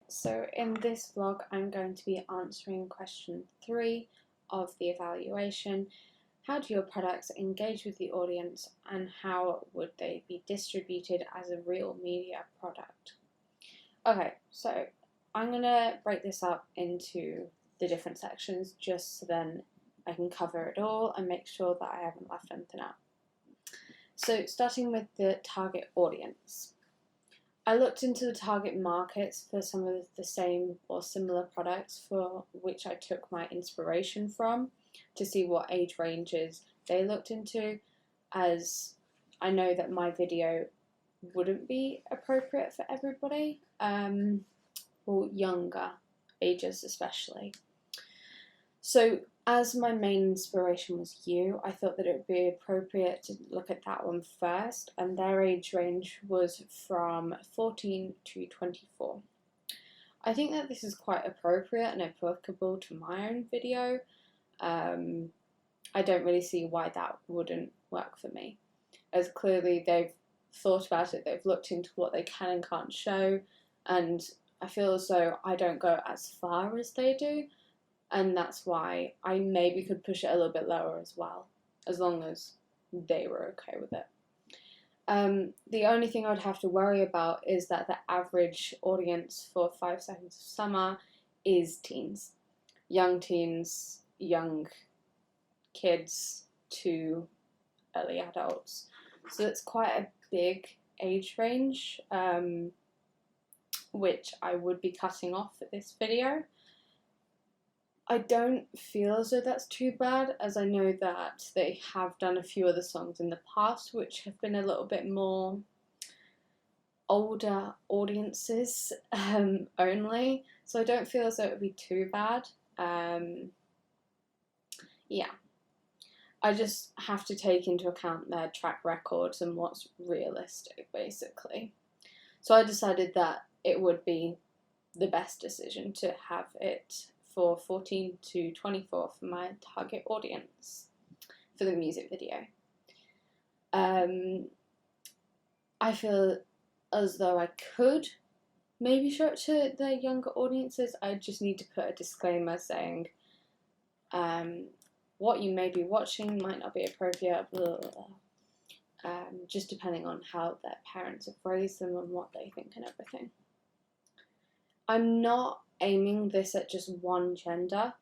So in this vlog I'm going to be answering question 3 of the evaluation. How do your products engage with the audience and how would they be distributed as a real media product? Okay, so I'm going to break this up into the different sections just so then I can cover it all and make sure that I haven't left anything out. So starting with the target audience. I looked into the target markets for some of the same or similar products for which I took my inspiration from to see what age ranges they looked into, as I know that my video wouldn't be appropriate for everybody, or younger ages especially. So as my main inspiration was you, I thought that it would be appropriate to look at that one first, and their age range was from 14 to 24. I think that this is quite appropriate and applicable to my own video. I don't really see why that wouldn't work for me, as clearly they've thought about it, they've looked into what they can and can't show, and I feel as though I don't go as far as they do. And that's why I maybe could push it a little bit lower as well, as long as they were okay with it. The only thing I would have to worry about is that the average audience for 5 Seconds of Summer is teens. Young teens, young kids to early adults. So it's quite a big age range, which I would be cutting off for this video. I don't feel as though that's too bad, as I know that they have done a few other songs in the past which have been a little bit more older audiences only, so I don't feel as though it would be too bad. Yeah, I just have to take into account their track records and what's realistic, basically. So I decided that it would be the best decision to have it for 14 to 24 for my target audience for the music video. I feel as though I could maybe show it to the younger audiences. I just need to put a disclaimer saying what you may be watching might not be appropriate, blah, blah, blah. Just depending on how their parents have raised them and what they think and everything. I'm not aiming this at just one gender,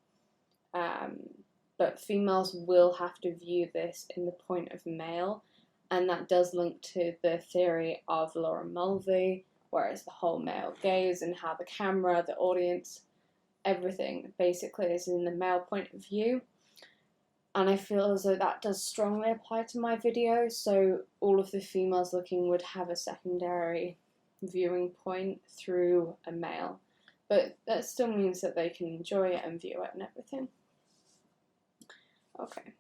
but females will have to view this in the point of male, and that does link to the theory of Laura Mulvey, where it's the whole male gaze and how the camera, the audience, everything basically is in the male point of view. And I feel as though that does strongly apply to my video, so all of the females looking would have a secondary viewing point through a male. But that still means that they can enjoy it and view it and everything. Okay.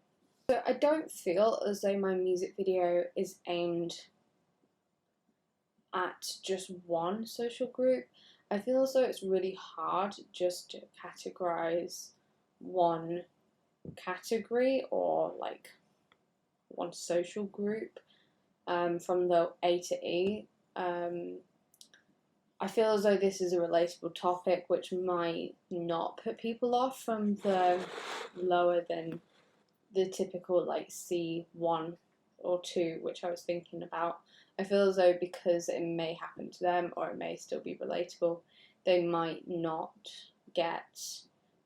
So I don't feel as though my music video is aimed at just one social group. I feel as though it's really hard just to categorize one category or like one social group from the A to E. I feel as though this is a relatable topic which might not put people off from the lower than the typical like C1 or 2, which I was thinking about. I feel as though because it may happen to them or it may still be relatable, they might not get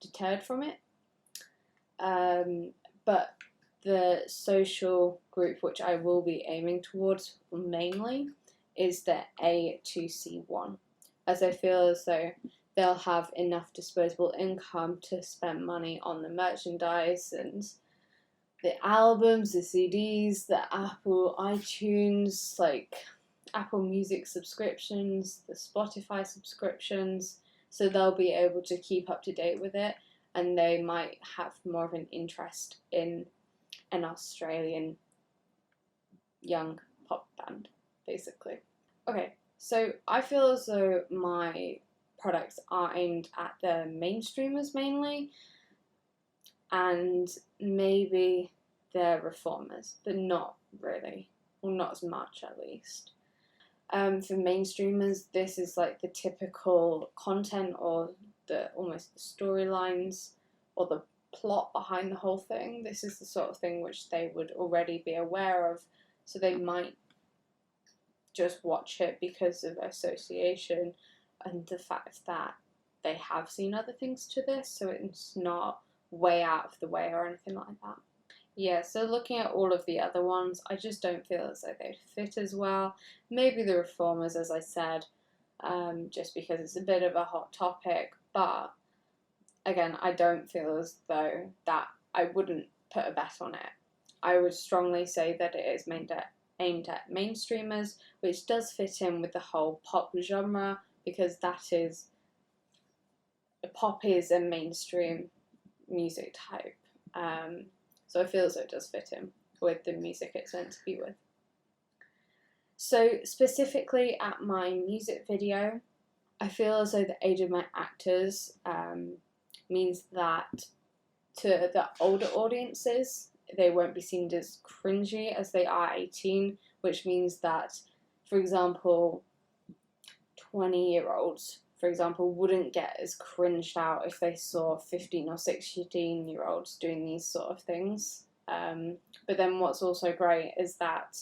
deterred from it. But the social group which I will be aiming towards mainly is the A to C1, as I feel as though they'll have enough disposable income to spend money on the merchandise and the albums, the CDs, the Apple iTunes, like Apple Music subscriptions, the Spotify subscriptions, so they'll be able to keep up to date with it, and they might have more of an interest in an Australian young pop band, basically. Okay, so I feel as though my products are aimed at the mainstreamers mainly, and maybe the reformers, but not really, well, not as much at least. For mainstreamers, this is like the typical content or almost the storylines or the plot behind the whole thing. This is the sort of thing which they would already be aware of, so they might just watch it because of association and the fact that they have seen other things to this, so it's not way out of the way or anything like that. Yeah, so looking at all of the other ones, I just don't feel as though they'd fit as well. Maybe the Reformers, as I said, just because it's a bit of a hot topic, but again, I don't feel as though that I wouldn't put a bet on it. I would strongly say that it is aimed at mainstreamers, which does fit in with the whole pop genre, because pop is a mainstream music type. So I feel as though it does fit in with the music it's meant to be with. So specifically at my music video, I feel as though the age of my actors means that to the older audiences, they won't be seen as cringy as they are 18, which means that, for example, 20-year-olds, for example, wouldn't get as cringed out if they saw 15 or 16-year-olds doing these sort of things. But then what's also great is that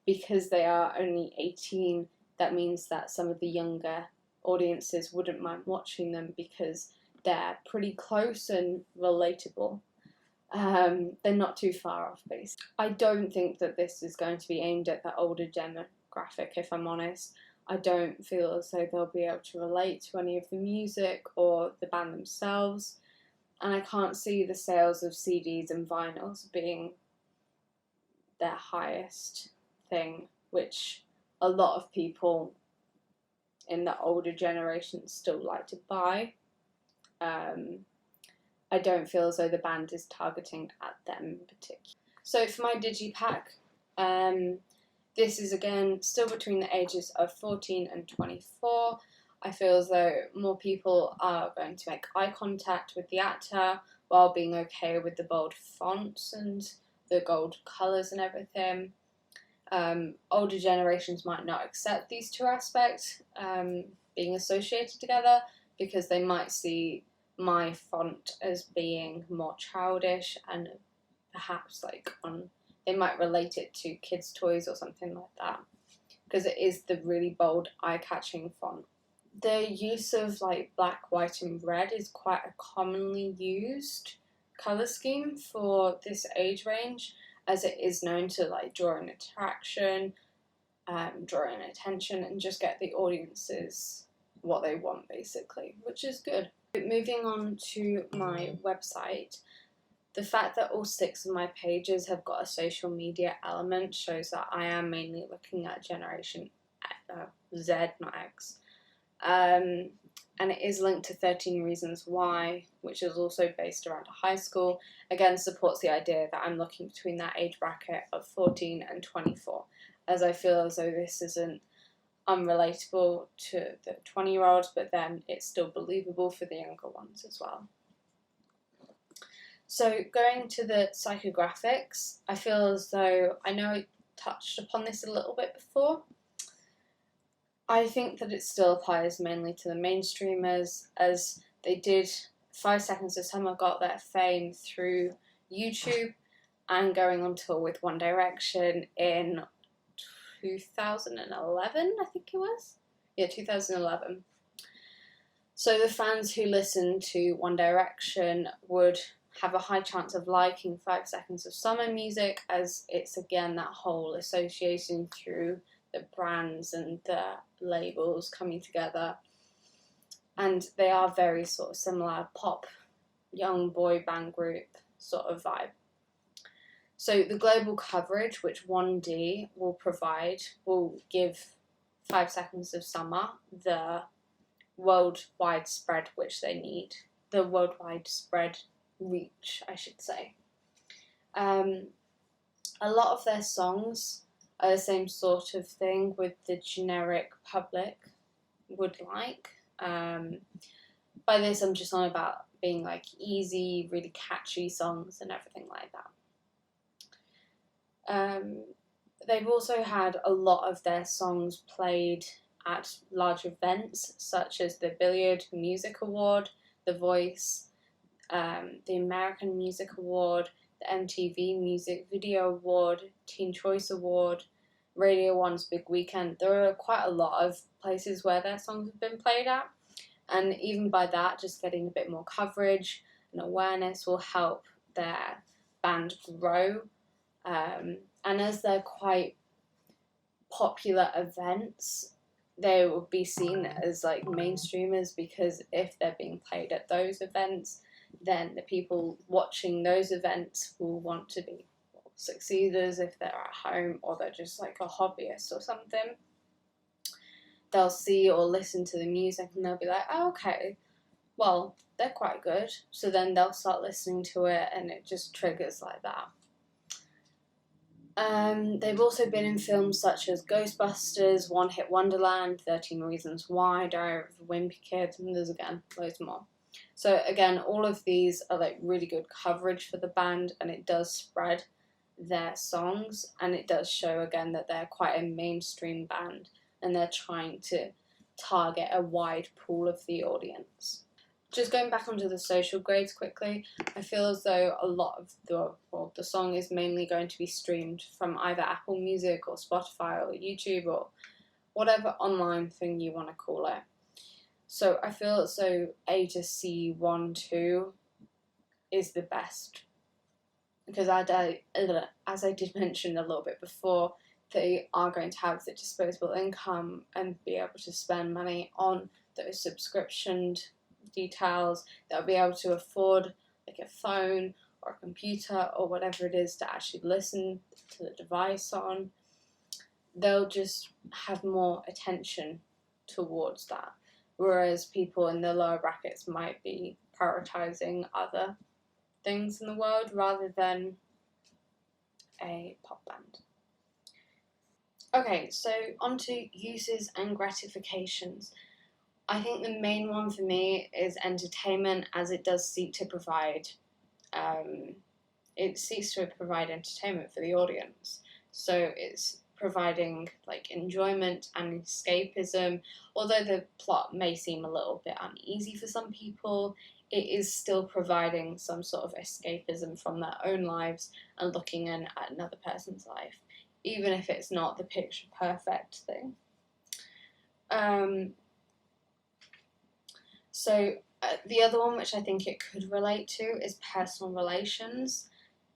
because they are only 18, that means that some of the younger audiences wouldn't mind watching them because they're pretty close and relatable. They're not too far off base. I don't think that this is going to be aimed at the older demographic, if I'm honest. I don't feel as though they'll be able to relate to any of the music or the band themselves, and I can't see the sales of CDs and vinyls being their highest thing, which a lot of people in the older generation still like to buy. I don't feel as though the band is targeting at them in particular. So for my digipack, this is again still between the ages of 14 and 24. I feel as though more people are going to make eye contact with the actor while being okay with the bold fonts and the gold colours and everything. Older generations might not accept these two aspects being associated together because they might see my font as being more childish and perhaps they might relate it to kids' toys or something like that because it is the really bold, eye-catching font. The use of black, white and red is quite a commonly used colour scheme for this age range, as it is known to draw an attraction, draw in attention and just get the audiences what they want basically, which is good. Moving on to my website, the fact that all 6 of my pages have got a social media element shows that I am mainly looking at Generation Z, not X. And it is linked to 13 Reasons Why, which is also based around a high school. Again, supports the idea that I'm looking between that age bracket of 14 and 24, as I feel as though this isn't unrelatable to the 20-year-olds, but then it's still believable for the younger ones as well. So going to the psychographics, I feel as though, I know I touched upon this a little bit before, I think that it still applies mainly to the mainstreamers, as they did 5 Seconds of Summer got their fame through YouTube and going on tour with One Direction in 2011, I think it was? Yeah, 2011. So the fans who listened to One Direction would have a high chance of liking 5 Seconds of Summer music, as it's again that whole association through the brands and the labels coming together, and they are very sort of similar pop young boy band group sort of vibe. So the global coverage which 1D will provide will give 5 Seconds of Summer the worldwide spread which they need, the worldwide spread reach, I should say. A lot of their songs are the same sort of thing with the generic public would like. By this I'm just on about being easy, really catchy songs and everything like that. They've also had a lot of their songs played at large events such as the Billiard Music Award, The Voice, the American Music Award, the MTV Music Video Award, Teen Choice Award, Radio 1's Big Weekend. There are quite a lot of places where their songs have been played at, and even by that, just getting a bit more coverage and awareness will help their band grow. And as they're quite popular events, they will be seen as like mainstreamers, because if they're being played at those events, then the people watching those events will want to be succeeders if they're at home or they're just like a hobbyist or something. They'll see or listen to the music and they'll be like, oh, okay, well, they're quite good. So then they'll start listening to it and it just triggers like that. They've also been in films such as Ghostbusters, One Hit Wonderland, 13 Reasons Why, Diary of a Wimpy Kid, and there's again loads more. So again, all of these are like really good coverage for the band, and it does spread their songs, and it does show again that they're quite a mainstream band and they're trying to target a wide pool of the audience. Just going back onto the social grades quickly, I feel as though a lot of the song is mainly going to be streamed from either Apple Music or Spotify or YouTube or whatever online thing you want to call it. So I feel as though A to C 1, 2 is the best, because as I did mention a little bit before, they are going to have the disposable income and be able to spend money on those subscription details. They'll be able to afford like a phone or a computer or whatever it is to actually listen to the device on. They'll just have more attention towards that, whereas people in the lower brackets might be prioritizing other things in the world rather than a pop band. Okay, so on to uses and gratifications. I think the main one for me is entertainment, as it does seek to provide entertainment for the audience. So it's providing like enjoyment and escapism. Although the plot may seem a little bit uneasy for some people, it is still providing some sort of escapism from their own lives and looking in at another person's life, even if it's not the picture perfect thing. So the other one, which I think it could relate to, is personal relations,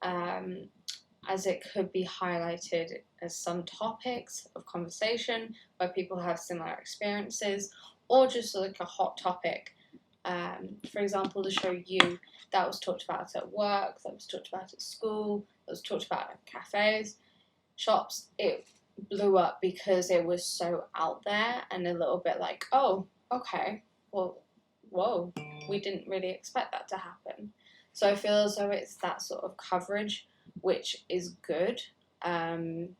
as it could be highlighted as some topics of conversation where people have similar experiences, or just like a hot topic. For example, the show You, that was talked about at work, that was talked about at school, that was talked about at cafes, shops. It blew up because it was so out there and a little bit like, oh, okay, well, whoa, we didn't really expect that to happen. So I feel as though it's that sort of coverage which is good. And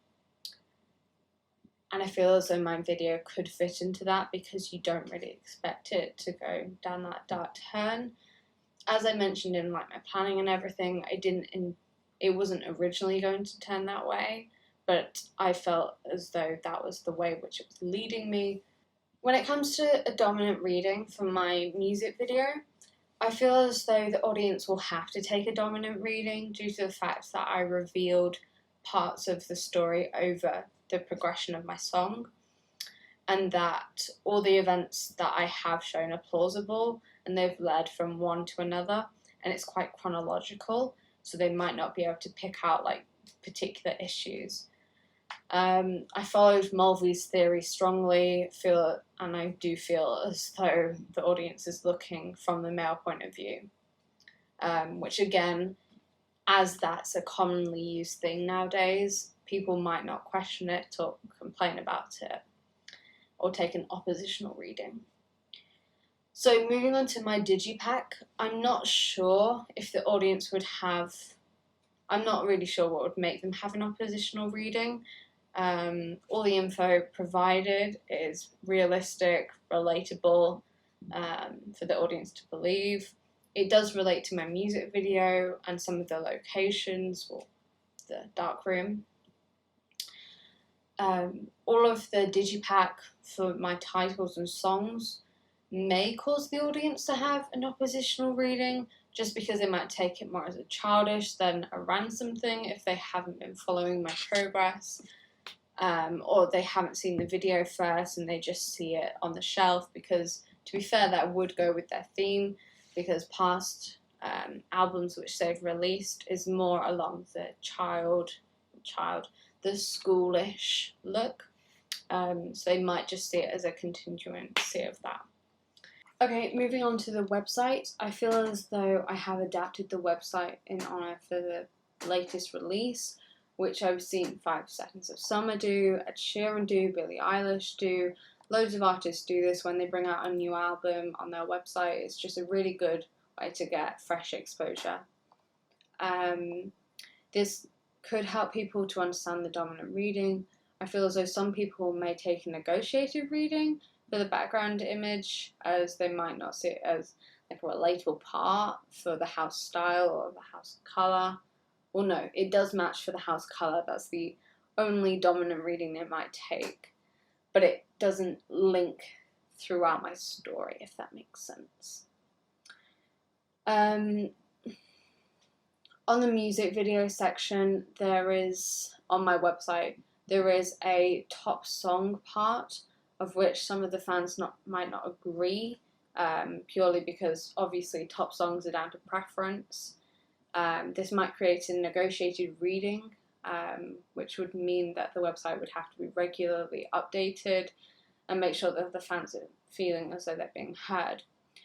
I feel as though my video could fit into that because you don't really expect it to go down that dark turn. As I mentioned in like my planning and everything, it wasn't originally going to turn that way, but I felt as though that was the way which it was leading me. When it comes to a dominant reading for my music video, I feel as though the audience will have to take a dominant reading due to the fact that I revealed parts of the story over the progression of my song, and that all the events that I have shown are plausible and they've led from one to another, and it's quite chronological, so they might not be able to pick out like particular issues. I followed Mulvey's theory strongly, and I do feel as though the audience is looking from the male point of view, which again, as that's a commonly used thing nowadays, people might not question it or complain about it or take an oppositional reading. So moving on to my digipack, I'm not sure if the audience would have, I'm not really sure what would make them have an oppositional reading. All the info provided is realistic, relatable, for the audience to believe. It does relate to my music video and some of the locations, or the dark room. All of the digipack for my titles and songs may cause the audience to have an oppositional reading, just because they might take it more as a childish than a ransom thing if they haven't been following my progress, or they haven't seen the video first and they just see it on the shelf, because to be fair, that would go with their theme, because past albums which they've released is more along the the schoolish look, so they might just see it as a continuance of that. Okay, moving on to the website. I feel as though I have adapted the website in honour for the latest release, which I've seen 5 Seconds of Summer do, Ed Sheeran do, Billie Eilish do. Loads of artists do this when they bring out a new album on their website. It's just a really good way to get fresh exposure. This could help people to understand the dominant reading. I feel as though some people may take a negotiated reading for the background image, as they might not see it as like a relatable part for the house style or the house colour. Well, no, it does match for the house colour. That's the only dominant reading they might take, but it doesn't link throughout my story, if that makes sense. On the music video section, on my website, there is a top song part, of which some of the fans might not agree, purely because obviously top songs are down to preference. This might create a negotiated reading, which would mean that the website would have to be regularly updated and make sure that the fans are feeling as though they're being heard.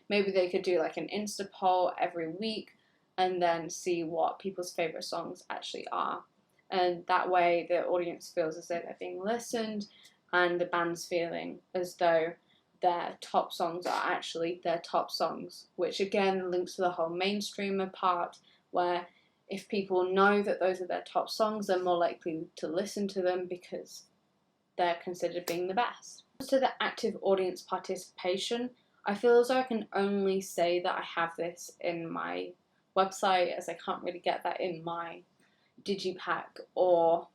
Maybe they could do like an Insta poll every week and then see what people's favourite songs actually are. And that way the audience feels as though they're being listened, and the band's feeling as though their top songs are actually their top songs, which again links to the whole mainstreamer part, where if people know that those are their top songs, they're more likely to listen to them because they're considered being the best. As to the active audience participation, I feel as though I can only say that I have this in my website, as I can't really get that in my digipack or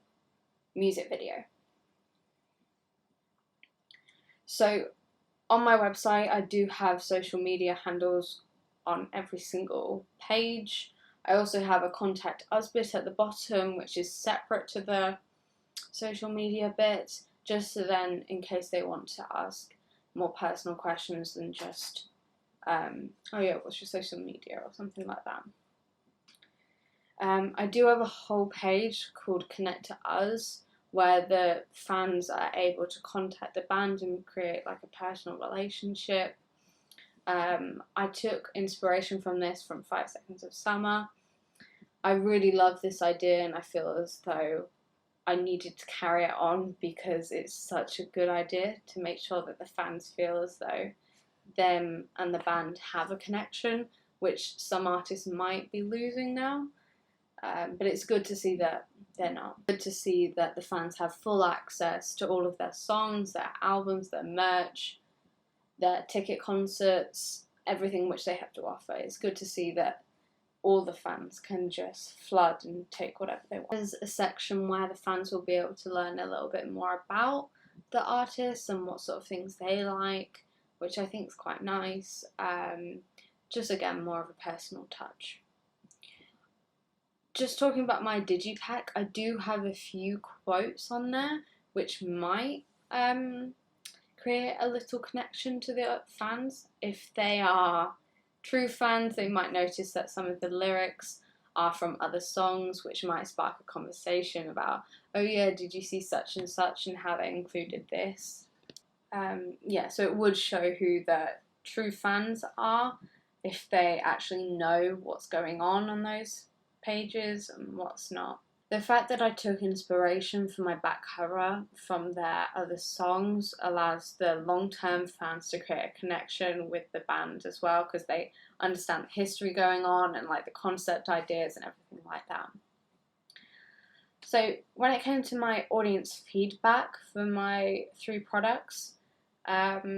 music video. So on my website, I do have social media handles on every single page. I also have a contact us bit at the bottom, which is separate to the social media bit, just so then in case they want to ask more personal questions than just, oh yeah, what's your social media or something like that. I do have a whole page called Connect to Us, where the fans are able to contact the band and create like a personal relationship. I took inspiration from this from 5 Seconds of Summer. I really love this idea, and I feel as though I needed to carry it on because it's such a good idea to make sure that the fans feel as though them and the band have a connection, which some artists might be losing now. But it's good to see that they're not. Good to see that the fans have full access to all of their songs, their albums, their merch, their ticket concerts, everything which they have to offer. It's good to see that all the fans can just flood and take whatever they want. There's a section where the fans will be able to learn a little bit more about the artists and what sort of things they like, which I think is quite nice. Just again, more of a personal touch. Just talking about my digipack, I do have a few quotes on there which might create a little connection to the fans. If they are true fans, they might notice that some of the lyrics are from other songs, which might spark a conversation about, oh yeah, did you see such and such and how they included this? Yeah, so it would show who the true fans are if they actually know what's going on those pages and what's not. The fact that I took inspiration for my back cover from their other songs allows the long-term fans to create a connection with the band as well, because they understand the history going on and like the concept ideas and everything like that. So when it came to my audience feedback for my 3 products,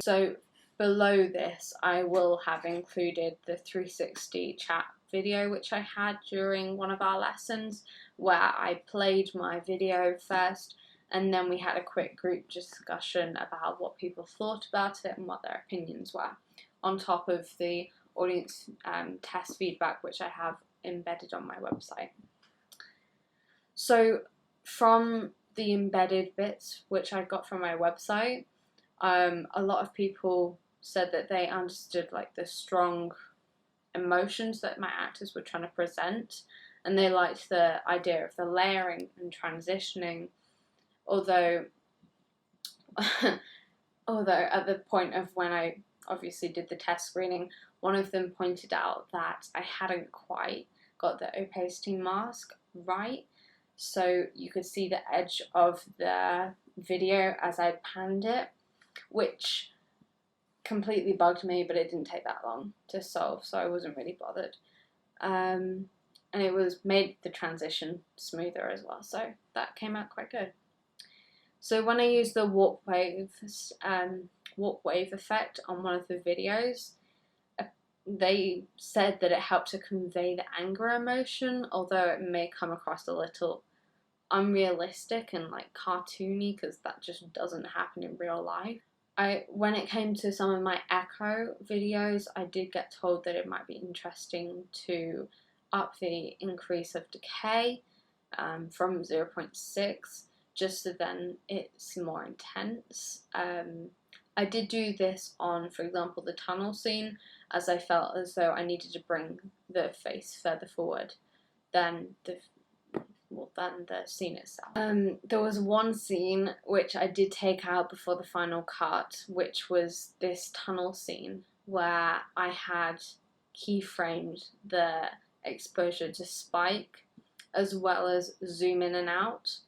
so below this I will have included the 360 chat video which I had during one of our lessons, where I played my video first and then we had a quick group discussion about what people thought about it and what their opinions were, on top of the audience test feedback, which I have embedded on my website. So from the embedded bits which I got from my website, a lot of people said that they understood like the strong emotions that my actors were trying to present, and they liked the idea of the layering and transitioning, although at the point of when I obviously did the test screening, one of them pointed out that I hadn't quite got the opacity mask right, so you could see the edge of the video as I panned it, which completely bugged me, but it didn't take that long to solve, so I wasn't really bothered. And it made the transition smoother as well, so that came out quite good. So when I used the warp wave effect on one of the videos, they said that it helped to convey the anger emotion, although it may come across a little unrealistic and like cartoony, because that just doesn't happen in real life. When it came to some of my echo videos, I did get told that it might be interesting to up the increase of decay from 0.6, just so then it's more intense. I did do this on, for example, the tunnel scene, as I felt as though I needed to bring the face further forward than the scene itself. There was one scene which I did take out before the final cut, which was this tunnel scene where I had keyframed the exposure to spike as well as zoom in and out.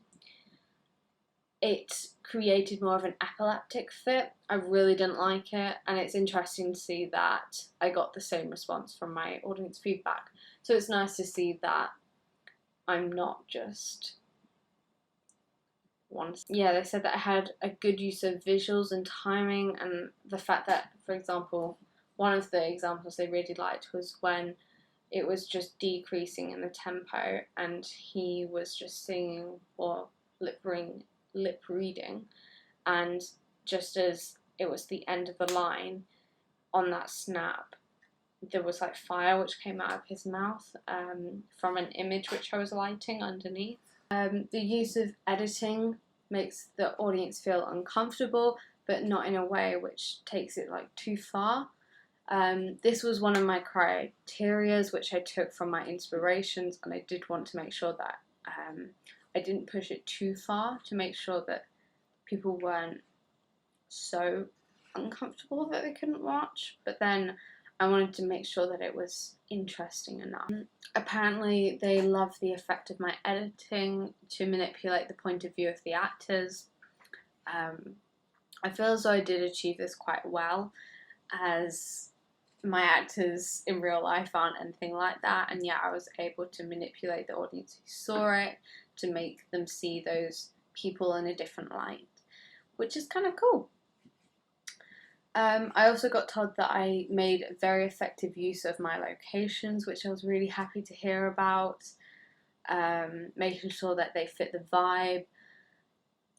It created more of an epileptic fit. I really didn't like it, and it's interesting to see that I got the same response from my audience feedback. So it's nice to see that I'm not just one. Yeah, they said that I had a good use of visuals and timing, and the fact that, for example, one of the examples they really liked was when it was just decreasing in the tempo and he was just singing or lip reading, and just as it was the end of the line, on that snap there was like fire which came out of his mouth from an image which I was lighting underneath. The use of editing makes the audience feel uncomfortable, but not in a way which takes it like too far. This was one of my criterias which I took from my inspirations, and I did want to make sure that I didn't push it too far, to make sure that people weren't so uncomfortable that they couldn't watch, but then I wanted to make sure that it was interesting enough. Apparently they love the effect of my editing to manipulate the point of view of the actors. I feel as though I did achieve this quite well, as my actors in real life aren't anything like that, and yet I was able to manipulate the audience who saw it to make them see those people in a different light, which is kind of cool. I also got told that I made very effective use of my locations, which I was really happy to hear about, making sure that they fit the vibe.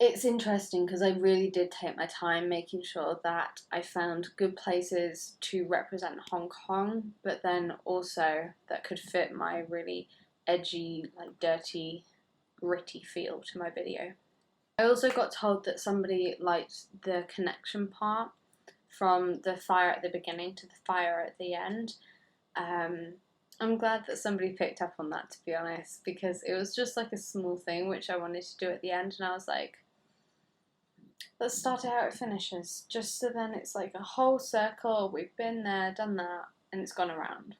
It's interesting because I really did take my time making sure that I found good places to represent Hong Kong, but then also that could fit my really edgy, like dirty, gritty feel to my video. I also got told that somebody liked the connection part, from the fire at the beginning to the fire at the end. I'm glad that somebody picked up on that, to be honest, because it was just like a small thing which I wanted to do at the end, and I was like, let's start it how it finishes, just so then it's like a whole circle, we've been there, done that, and it's gone around.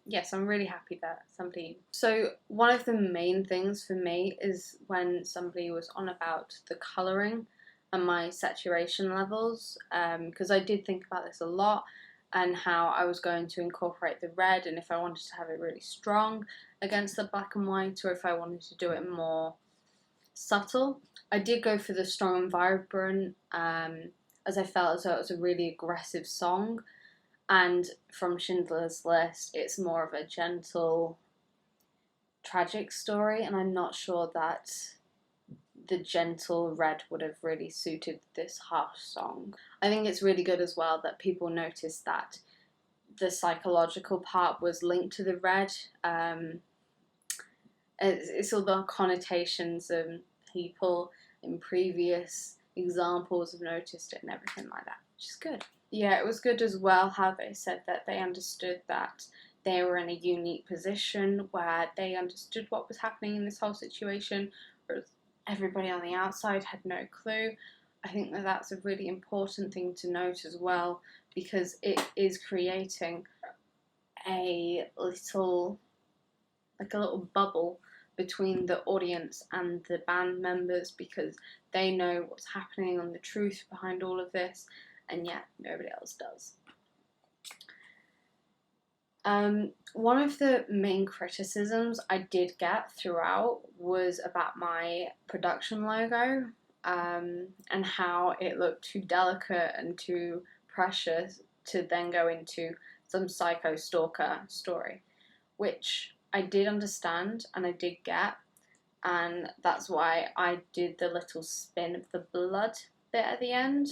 Yes, I'm really happy that somebody... So one of the main things for me is when somebody was on about the colouring and my saturation levels, because I did think about this a lot, and how I was going to incorporate the red, and if I wanted to have it really strong against the black and white, or if I wanted to do it more subtle. I did go for the strong and vibrant, as I felt as though it was a really aggressive song, and from Schindler's List it's more of a gentle, tragic story, and I'm not sure that the gentle red would have really suited this harsh song. I think it's really good as well that people noticed that the psychological part was linked to the red. It's all the connotations and people in previous examples have noticed it and everything like that, which is good. Yeah, it was good as well how they said that they understood that they were in a unique position where they understood what was happening in this whole situation, whereas everybody on the outside had no clue. I think that that's a really important thing to note as well, because it is creating a little bubble between the audience and the band members, because they know what's happening and the truth behind all of this, and yet nobody else does. One of the main criticisms I did get throughout was about my production logo, and how it looked too delicate and too precious to then go into some psycho stalker story, which I did understand and I did get, and that's why I did the little spin of the blood bit at the end.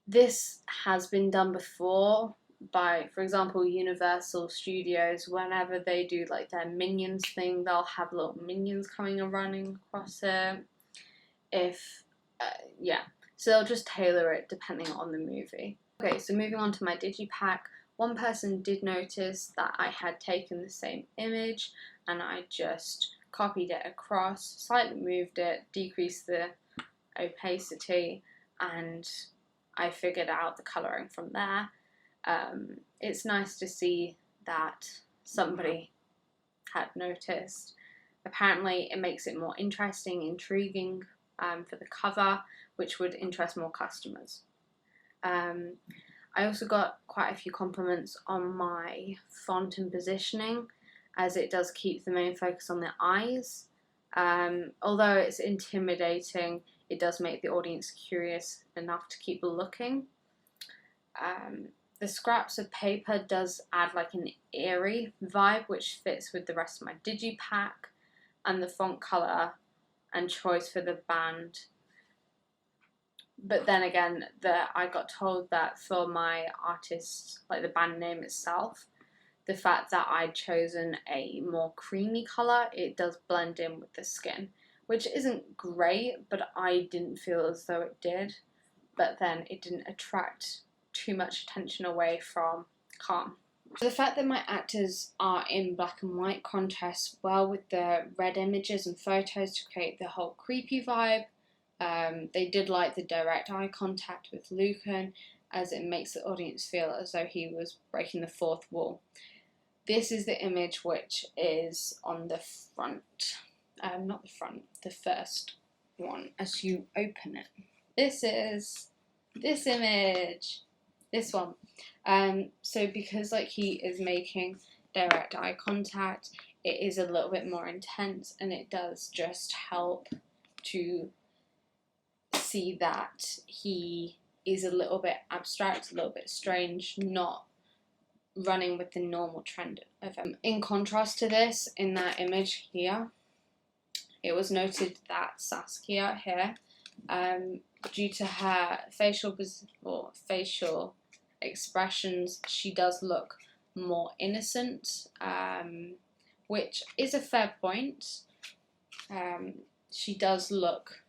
This has been done before by, for example, Universal Studios. Whenever they do like their Minions thing, they'll have little minions coming and running across it. So they'll just tailor it depending on the movie. Okay, so moving on to my digipack. One person did notice that I had taken the same image and I just copied it across, slightly moved it, decreased the opacity, and I figured out the colouring from there. It's nice to see that somebody had noticed. Apparently it makes it more interesting, intriguing for the cover, which would interest more customers. I also got quite a few compliments on my font and positioning, as it does keep the main focus on the eyes. Although it's intimidating, it does make the audience curious enough to keep looking. The scraps of paper does add like an eerie vibe, which fits with the rest of my digipack, and the font colour and choice for the band. But then again, I got told that for my artist, like the band name itself, the fact that I'd chosen a more creamy colour, it does blend in with the skin, which isn't great, but I didn't feel as though it did. But then it didn't attract too much attention away from Calm. So the fact that my actors are in black and white contrasts well with the red images and photos to create the whole creepy vibe. They did like the direct eye contact with Lucan, as it makes the audience feel as though he was breaking the fourth wall. This is the image which is on the front, not the front, the first one as you open it. This is this image, this one. So because like he is making direct eye contact, it is a little bit more intense, and it does just help to see that he is a little bit abstract, a little bit strange, not running with the normal trend of him. In contrast to this, in that image here, it was noted that Saskia here, due to her facial expressions, she does look more innocent, which is a fair point. She does look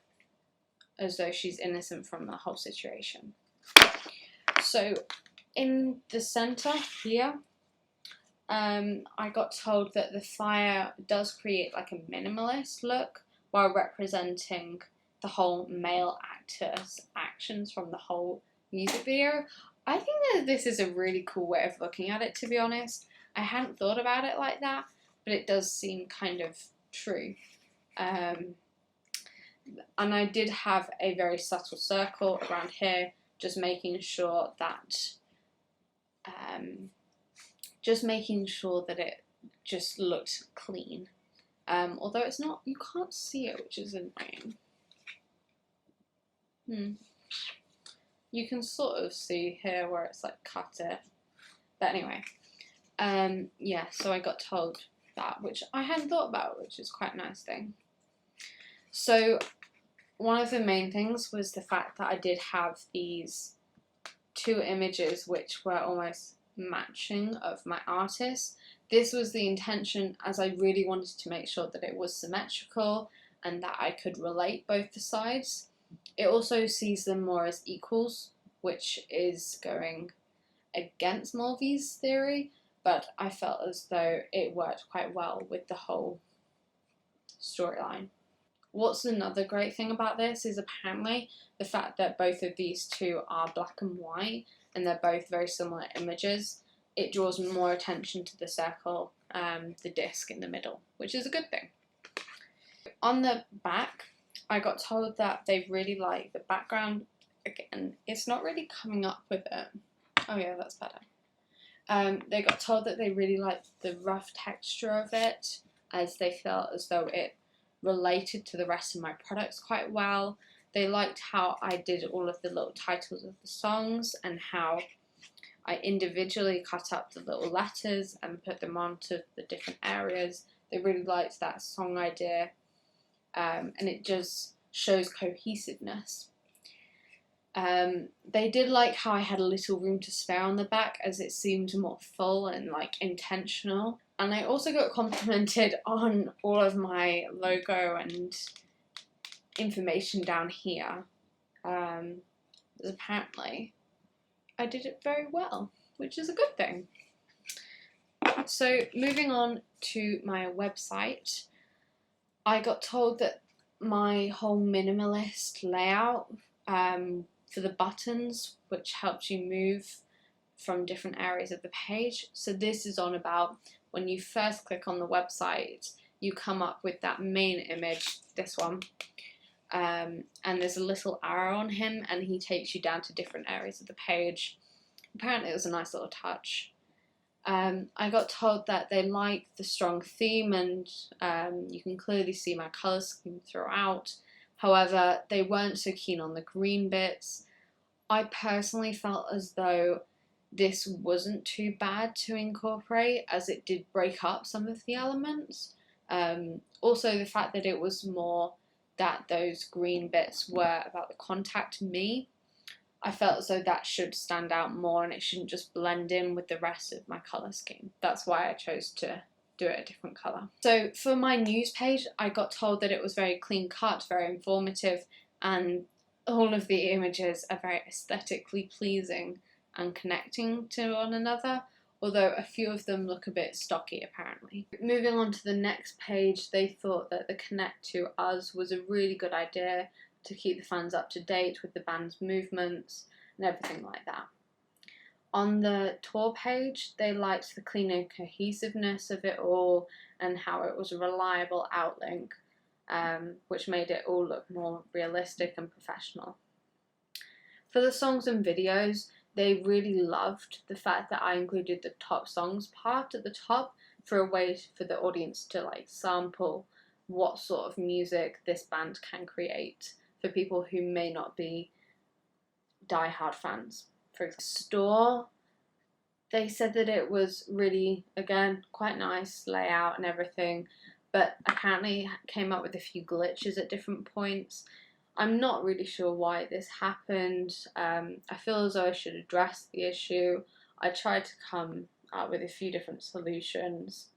as though she's innocent from the whole situation. So in the centre here, I got told that the fire does create like a minimalist look while representing the whole male actor's actions from the whole music video. I think that this is a really cool way of looking at it, to be honest. I hadn't thought about it like that, but it does seem kind of true. And I did have a very subtle circle around here, just making sure that it just looked clean. Although it's not, you can't see it, which is annoying. You can sort of see here where it's like cut it. But anyway, yeah, so I got told that, which I hadn't thought about, which is quite a nice thing. So one of the main things was the fact that I did have these two images which were almost matching of my artist. This was the intention, as I really wanted to make sure that it was symmetrical and that I could relate both the sides. It also sees them more as equals, which is going against Mulvey's theory, but I felt as though it worked quite well with the whole storyline. What's another great thing about this is apparently the fact that both of these two are black and white and they're both very similar images. It draws more attention to the circle, the disc in the middle, which is a good thing. On the back, I got told that they really like the background. Again, it's not really coming up with it. Oh yeah, that's better. They got told that they really liked the rough texture of it, as they felt as though it related to the rest of my products quite well. They liked how I did all of the little titles of the songs and how I individually cut up the little letters and put them onto the different areas. They really liked that song idea, and it just shows cohesiveness. They did like how I had a little room to spare on the back, as it seemed more full and like intentional. And I also got complimented on all of my logo and information down here. Apparently I did it very well, which is a good thing. So moving on to my website, I got told that my whole minimalist layout for the buttons, which helps you move from different areas of the page. So this is on about when you first click on the website, you come up with that main image, this one, and there's a little arrow on him and he takes you down to different areas of the page. Apparently it was a nice little touch. I got told that they like the strong theme and you can clearly see my colour scheme throughout. However, they weren't so keen on the green bits. I personally felt as though this wasn't too bad to incorporate, as it did break up some of the elements. Also the fact that it was more that those green bits were about the contact me, I felt as though that should stand out more and it shouldn't just blend in with the rest of my colour scheme. That's why I chose to do it a different colour. So for my news page, I got told that it was very clean cut, very informative, and all of the images are very aesthetically pleasing and connecting to one another, although a few of them look a bit stocky apparently. Moving on to the next page, they thought that the Connect to Us was a really good idea to keep the fans up to date with the band's movements and everything like that. On the tour page, they liked the clean and cohesiveness of it all and how it was a reliable outlink, which made it all look more realistic and professional. For the songs and videos, they really loved the fact that I included the top songs part at the top for a way for the audience to like sample what sort of music this band can create for people who may not be die-hard fans. For example, Store, they said that it was really, again, quite nice layout and everything, but apparently came up with a few glitches at different points. I'm not really sure why this happened. I feel as though I should address the issue. I tried to come up with a few different solutions.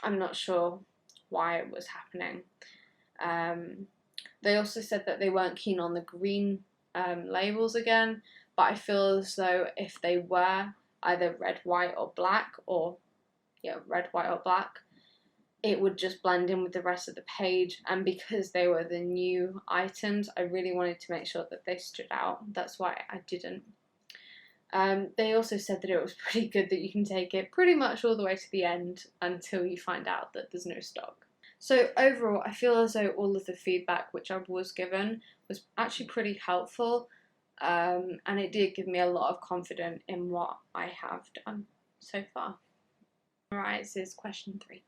I'm not sure why it was happening. They also said that they weren't keen on the green labels again, but I feel as though if they were either red, white or black, or red, white or black, it would just blend in with the rest of the page, and because they were the new items, I really wanted to make sure that they stood out. That's why I didn't. They also said that it was pretty good that you can take it pretty much all the way to the end until you find out that there's no stock. So overall, I feel as though all of the feedback which I was given was actually pretty helpful, and it did give me a lot of confidence in what I have done so far. Alright, this is question 3.